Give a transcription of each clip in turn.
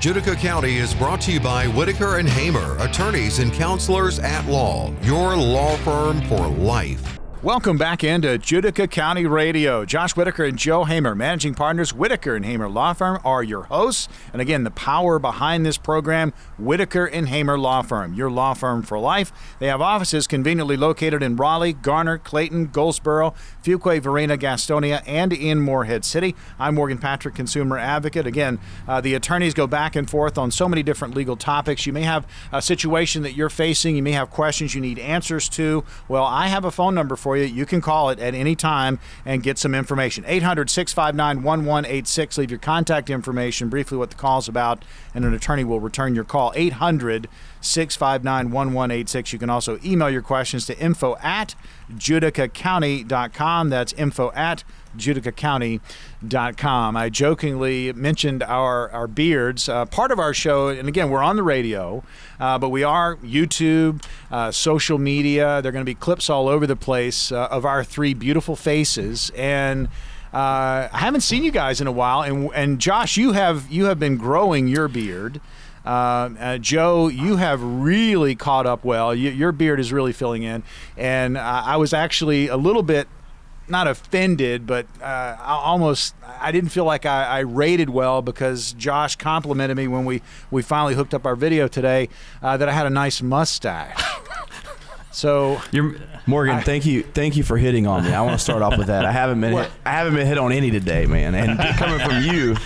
Judica County is brought to you by Whitaker and Hamer, attorneys and counselors at law, your law firm for life. Welcome back into Judica County Radio. Josh Whitaker and Joe Hamer, managing partners, Whitaker and Hamer Law Firm, are your hosts. And again, the power behind this program, Whitaker and Hamer Law Firm, your law firm for life. They have offices conveniently located in Raleigh, Garner, Clayton, Goldsboro, Fuquay, Varina, Gastonia, and in Morehead City. I'm Morgan Patrick, consumer advocate. Again, the attorneys go back and forth on so many different legal topics. You may have a situation that you're facing. You may have questions you need answers to. Well, I have a phone number for you. You can call it at any time and get some information. 800-659-1186. Leave your contact information, briefly what the call's about, and an attorney will return your call. 800-659-1186. You can also email your questions to info@judicacounty.com. That's info@judicacounty.com. I jokingly mentioned our beards. Part of our show, and again, we're on the radio, but we are YouTube, social media. There are going to be clips all over the place of our three beautiful faces. And I haven't seen you guys in a while. And Josh, you have been growing your beard. Joe, you have really caught up well. Your beard is really filling in. And I was actually a little bit, not offended, but I didn't feel like I rated well because Josh complimented me when we finally hooked up our video today that I had a nice mustache. So Morgan, thank you for hitting on me. I want to start off with that. I haven't been hit on any today, man. And coming from you,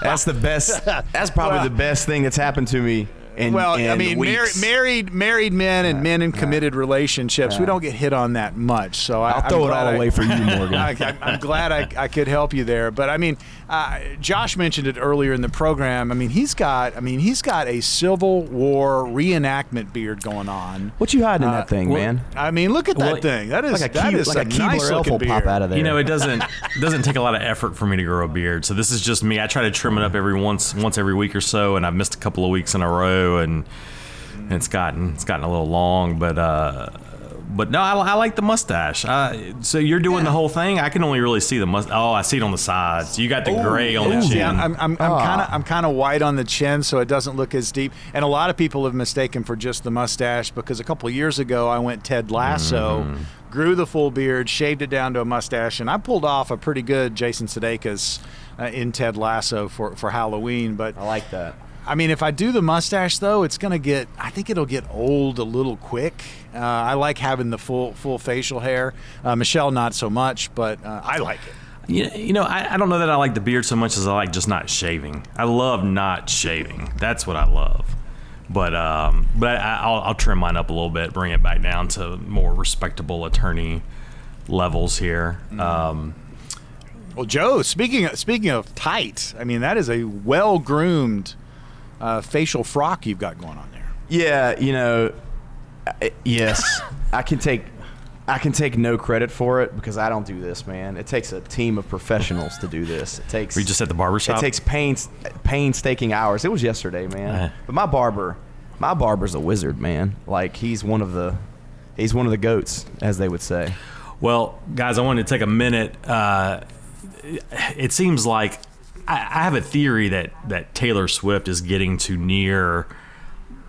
that's the best. That's probably the best thing that's happened to me. Married men and men in committed relationships, we don't get hit on that much. So I'll throw it all away for you, Morgan. I'm glad I could help you there. But I mean, Josh mentioned it earlier in the program. I mean, he's got a Civil War reenactment beard going on. What you hiding in that thing, man? I mean, look at that thing. That is like a nice looking beard. Pop out of there. You know, it doesn't take a lot of effort for me to grow a beard. So this is just me. I try to trim it up once every week or so, and I've missed a couple of weeks in a row. And it's gotten a little long, but no, I like the mustache. So you're doing the whole thing. I can only really see the mustache. Oh, I see it on the sides. You got the gray on the chin. Yeah, I'm kind of white on the chin, so it doesn't look as deep. And a lot of people have mistaken for just the mustache because a couple of years ago I went Ted Lasso, grew the full beard, shaved it down to a mustache, and I pulled off a pretty good Jason Sudeikis in Ted Lasso for Halloween. But I like that. I mean, if I do the mustache, though, I think it'll get old a little quick. I like having the full facial hair. Michelle, not so much, but I like it. You know, I don't know that I like the beard so much as I like just not shaving. I love not shaving. That's what I love. But I'll trim mine up a little bit, bring it back down to more respectable attorney levels here. Well, Joe, speaking of tight, I mean, that is a well-groomed facial frock you've got going on there. Yeah, you know, yes, I can take no credit for it because I don't do this, man. It takes a team of professionals to do this. It takes. Were you just at the barbershop? It takes painstaking hours. It was yesterday, man. But my barber's a wizard, man. Like he's one of the goats, as they would say. Well, guys, I wanted to take a minute. It seems like I have a theory that Taylor Swift is getting to near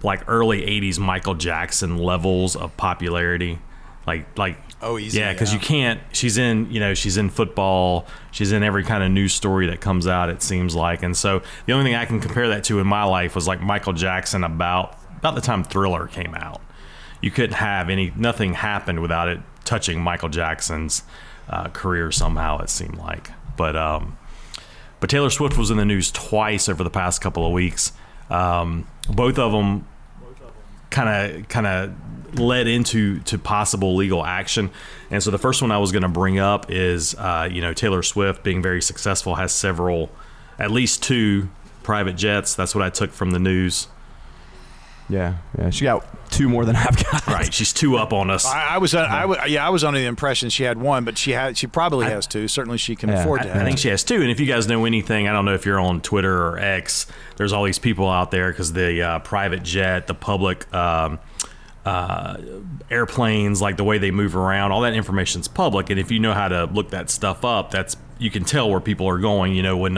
like early 80s Michael Jackson levels of popularity. Like oh, easy. Yeah, because you can't. She's in football. She's in every kind of news story that comes out, it seems like. And so the only thing I can compare that to in my life was like Michael Jackson about the time Thriller came out. You couldn't have nothing happened without it touching Michael Jackson's career somehow, it seemed like. But Taylor Swift was in the news twice over the past couple of weeks. Both of them kind of led into possible legal action. And so the first one I was going to bring up is, Taylor Swift, being very successful, has at least 2 private jets. That's what I took from the news. Yeah, she got 2 more than I've got. Right, she's 2 up on us. I was under the impression she had 1, but she probably has 2. Certainly, she can afford to have. I think she has 2. And if you guys know anything, I don't know if you're on Twitter or X. There's all these people out there because the private jet, the public airplanes, like the way they move around, all that information's public. And if you know how to look that stuff up, you can tell where people are going. You know, when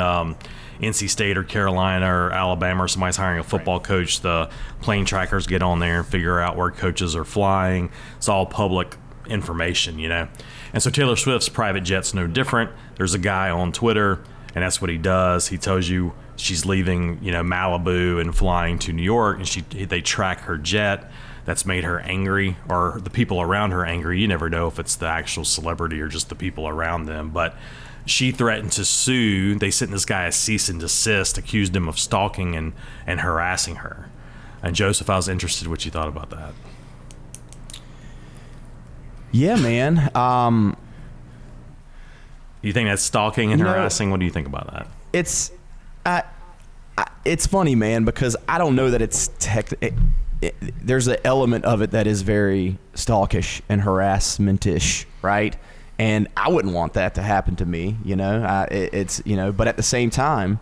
NC State or Carolina or Alabama or somebody's hiring a football coach, the plane trackers get on there and figure out where coaches are flying. It's all public information, you know. And so Taylor Swift's private jet's no different. There's a guy on Twitter, and that's what he does. He tells you she's leaving, you know, Malibu and flying to New York, and they track her jet. That's made her angry, or the people around her angry. You never know if it's the actual celebrity or just the people around them. But she threatened to sue. They sent this guy a cease and desist, accused him of stalking and harassing her. And Joseph, I was interested what you thought about that. Yeah, man. You think that's stalking and harassing? What do you think about that? It's funny, man, because I don't know that it's there's an element of it that is very stalkish and harassment-ish, right? And I wouldn't want that to happen to me, you know. It's, you know, but at the same time,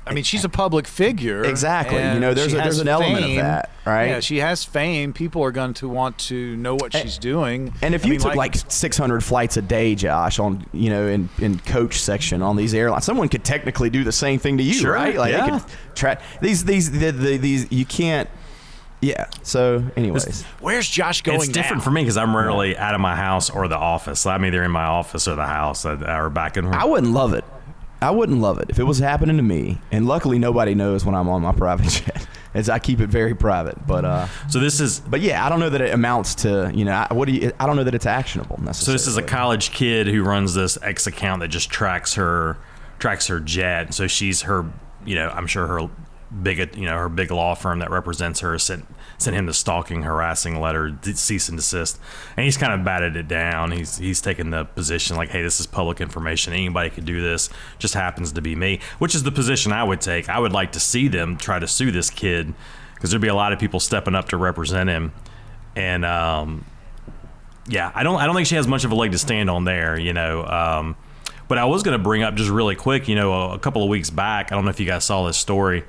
I mean, she's a public figure. Exactly. You know, there's an element of that, right? Yeah, she has fame. People are going to want to know what she's doing. And if you took like 600 flights a day, Josh, on, you know, in coach section on these airlines, someone could technically do the same thing to you, sure, right? Like yeah. they could track these you can't. Yeah. So, anyways, where's Josh going? It's different for me because I'm rarely out of my house or the office. I'm either in my office or the house or back in. I wouldn't love it. I wouldn't love it if it was happening to me. And luckily, nobody knows when I'm on my private jet, as I keep it very private. But so this is. But yeah, I don't know that it amounts to, you know. I don't know that it's actionable necessarily. So this is a college kid who runs this X account that just tracks her jet. So she's her, you know, I'm sure her big law firm that represents her sent him the stalking, harassing letter, cease and desist, and he's kind of batted it down. He's taken the position like, hey, this is public information, anybody could do this, just happens to be me, which is the position I would take. I would like to see them try to sue this kid because there'd be a lot of people stepping up to represent him, and yeah, I don't think she has much of a leg to stand on there, you know. But I was going to bring up just really quick, you know, a couple of weeks back, I don't know if you guys saw this story.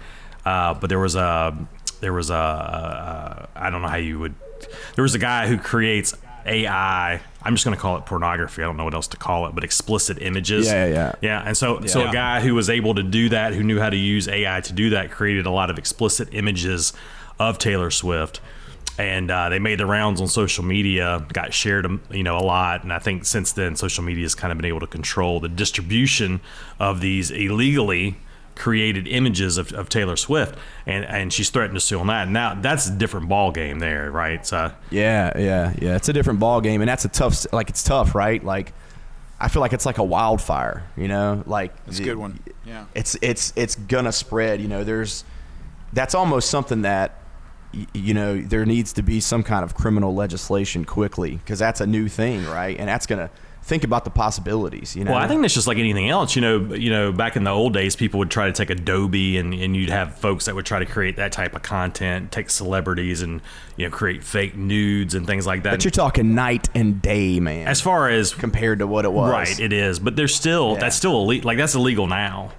But there was a I don't know how you would. There was a guy who creates AI. I'm just going to call it pornography. I don't know what else to call it, but explicit images. Yeah. And so a guy who was able to do that, who knew how to use AI to do that, created a lot of explicit images of Taylor Swift. And they made the rounds on social media, got shared, you know, a lot. And I think since then, social media has kind of been able to control the distribution of these illegally created images of Taylor Swift, and she's threatened to sue on that. Now that's a different ball game there, right? So yeah, it's a different ball game, and that's a tough. Like it's tough, right? Like I feel like it's like a wildfire, you know. Like it's a good one. Yeah, it's gonna spread. You know, that's almost something that, you know, there needs to be some kind of criminal legislation quickly because that's a new thing, right? And that's gonna. Think about the possibilities, you know. Well, I think that's just like anything else. You know, back in the old days, people would try to take Adobe, and you'd have folks that would try to create that type of content, take celebrities, and, you know, create fake nudes and things like that. But you're talking night and day, man. As far as compared to what it was, right? It is, but there's still that's still illegal. Like that's illegal now,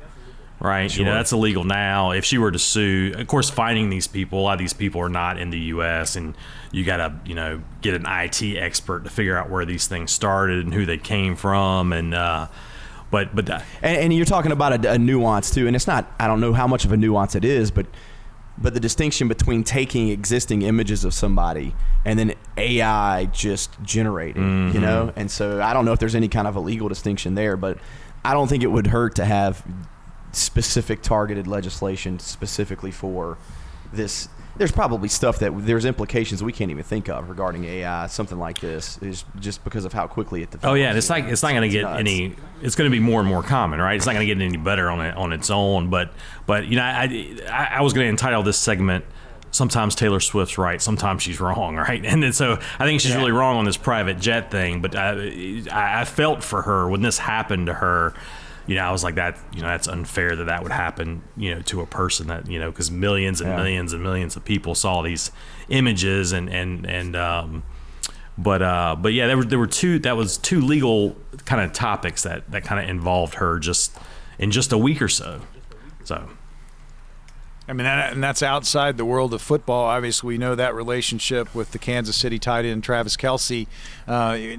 right? Sure. You know, that's illegal now. If she were to sue, of course, finding these people, a lot of these people are not in the U.S. and you gotta, you know, get an IT expert to figure out where these things started and who they came from, and and you're talking about a nuance too, and it's not. I don't know how much of a nuance it is, but the distinction between taking existing images of somebody and then AI just generating, you know, and so I don't know if there's any kind of a legal distinction there, but I don't think it would hurt to have specific targeted legislation specifically for this. There's probably stuff there's implications we can't even think of regarding AI. Something like this is just because of how quickly it develops. Oh yeah, it's not going to get any. It's going to be more and more common, right? It's not going to get any better on its own. But you know, I was going to entitle this segment "Sometimes Taylor Swift's right, sometimes she's wrong," right? And then, so I think she's really wrong on this private jet thing. But I felt for her when this happened to her. You know, I was like that. You know, that's unfair that would happen. You know, to a person that, you know, because millions and millions and millions of people saw these images but yeah, there were two legal kind of topics that kind of involved her just in just a week or so. So I mean, and that's outside the world of football. Obviously, we know that relationship with the Kansas City tight end Travis Kelce.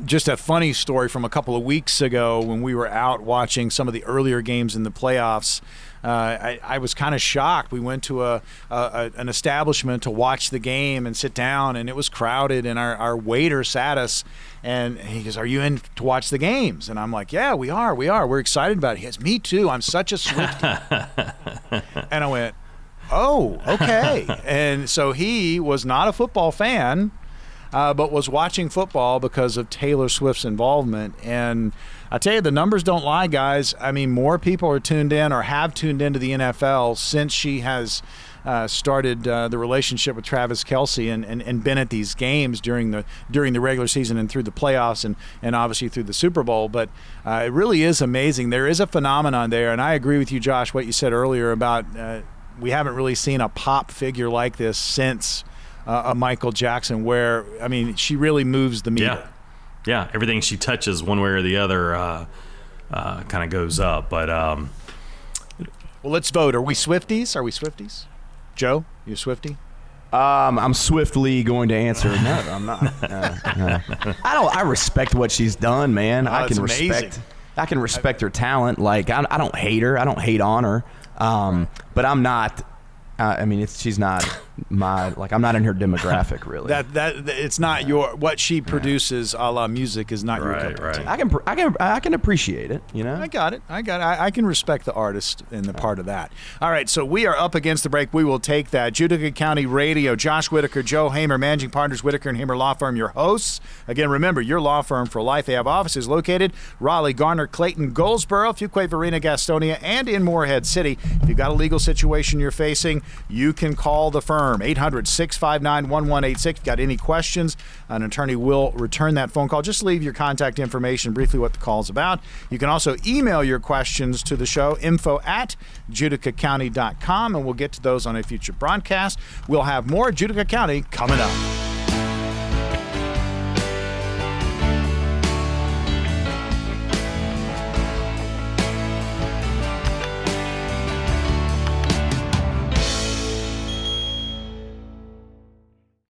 Just a funny story from a couple of weeks ago when we were out watching some of the earlier games in the playoffs. I was kind of shocked. We went to an establishment to watch the game and sit down, and it was crowded, and our waiter sat us, and he goes, "Are you in to watch the games?" And I'm like, "Yeah, we are. We're excited about it." He goes, "Me too. I'm such a Swiftie." And I went, "Oh, okay." And so he was not a football fan, but was watching football because of Taylor Swift's involvement. And I tell you, the numbers don't lie, guys. I mean, more people are tuned in or have tuned into the NFL since she has started the relationship with Travis Kelce and been at these games during the regular season and through the playoffs and obviously through the Super Bowl. But it really is amazing. There is a phenomenon there, and I agree with you, Josh, what you said earlier about we haven't really seen a pop figure like this since a Michael Jackson, where, I mean, she really moves the meter. Yeah, everything she touches one way or the other kind of goes up. But well, let's vote. Are we Swifties? Joe, you a Swiftie? I'm swiftly going to answer. No, I'm not. No. I respect what she's done, man. Oh, it's amazing. I can respect her talent. Like, I don't hate her. I don't hate on her. But I'm not. I mean, she's not my, like, I'm not in her demographic, really. That it's not your, what she produces a la music is not your cup of tea. I can appreciate it, you know. I got it. I can respect the artist and the part of that. All right, so we are up against the break. We will take that. Utica County Radio, Josh Whitaker, Joe Hamer, managing partners, Whitaker and Hamer Law Firm, your hosts. Again, remember, your law firm for life. They have offices located Raleigh, Garner, Clayton, Goldsboro, Fuquay, Varina, Gastonia, and in Morehead City. If you've got a legal situation you're facing, you can call the firm, 800-659-1186. If you've got any questions, an attorney will return that phone call. Just leave your contact information, briefly what the call is about. You can also email your questions to the show, info@judicacounty.com, and we'll get to those on a future broadcast. We'll have more Utica County coming up.